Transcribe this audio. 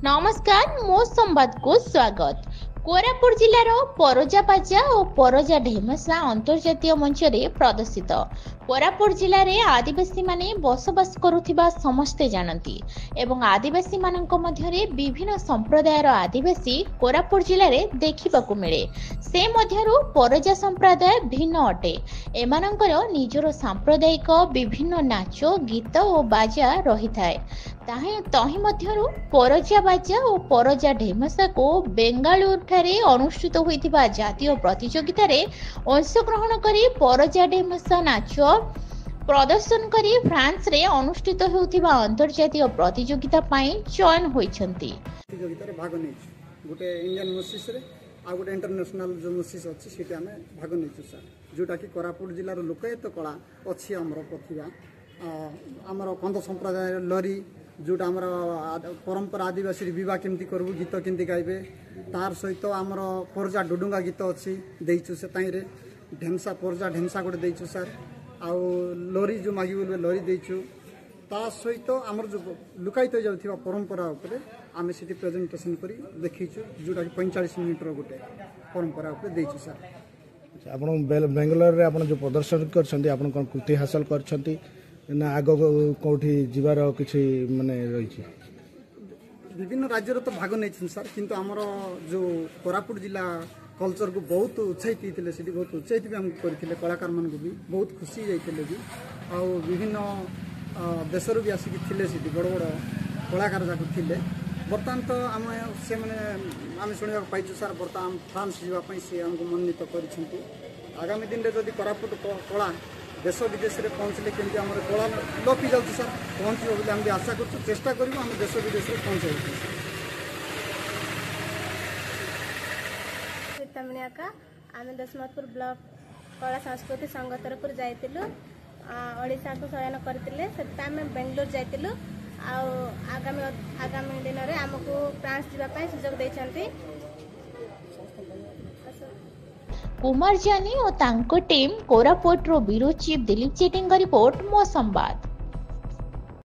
नमस्कार मो संवाद को स्वागत। कोरापुट जिलार परजापाजा और परजा ढेमसा अंतर्जातीय मंच रे प्रदर्शित। कोरापुट जिले में आदिवासी माने बसवास करुथिबा समस्ते जानती एवं आदिवासी मानक मध्यरे विभिन्न संप्रदायर आदिवासी कोरापुट जिले में देखिबाकू मिले। से मध्यरु परजा संप्रदाय भिन्न अटे। एमानकर निजर सांप्रदायिक विभिन्न नाच गीत और बाजा रही थाए। तहि मध्यरु परजा बाजा और परजा ढेमसा को बेंगालुरु ठारे अनुष्ठित होइतिबा जातीय प्रतियोगिता रे अंशग्रहण करी परजा ढेमसा नाच प्रदर्शन करी फ्रांस रे अनुष्ठित होउतिबा अंतर्जातीय प्रतियोगिता पई चयन होइछंती। प्रतियोगिता रे भाग नै गोटे इंडियन मोसिस रे आ गोटे इंटरनेशनल जो मोसिस अछि सेठी हमें भाग नै सर जोटा कि कोरापुट जिल्ला रो लोकयत कला अछि हमर प्रतिभा हमर कंद संप्रदाय लरी जोटा आमर परंपरा आदिवासी विवाह केमती करबू गीत केमती गाइबे तार सहित आमर परजा डुडुंगा गीत अच्छी देइछु से ताइरे ढेमसा परजा ढेमसा गोटे देइछु सर आउ लोरी जो मागी बोलबे लोरी देइछु ता सहित आमर जो लुकाइत जाउथिबा परंपरा उपरे आमे सिटी प्रेजेंटेशन करी देखिछु जोटा कि 45 मिनिट रो गोटे परंपरा उपरे देइछु सर। आपण बेंगलोर रे आपण जो प्रदर्शन करछंती आपण कोन कृति हासिल करछंती ना आगो कोठी जीवार किछि माने रहिछि विभिन्न राज्य तो भाग नै सर किंतु हमर जो कोरापुट जिला कल्चर को बहुत उत्साहित होते से बहुत उत्साहित भी हम करथिले कलाकार मान को भी बहुत खुशी जाइथिले भी आ विभिन्न देशर भी आसिक थिले से बड़ बड़ कलाकार जाक थिले बर्तमान तो आम से माने आम सुनिबा पाइछु सर बर्तमान फ्रांस जीवा पई से हमको मनोनीत करिसंती आगामी दिन रे जदि कोरापुट कला देश विदेश में पहुँचले केमती आम कला लपी जाऊँ सर पहुँचो बोले हम आशा कर चेष्टा करूँ आम देश विदेश में पहुँचाऊ। आम दशमतपुर ब्लॉक कला संस्कृति संघ तरफ जाइलु ओडिशा को चयन करते बेंगलोर जाइलु आगामी दिन में आमको फ्रांस जावाई सुजोग देइछंती। कुमार जानी और तांको टीम कोरापुट रो ब्यूरो चीफ दिलीप चेटिंग रिपोर्ट मो संवाद।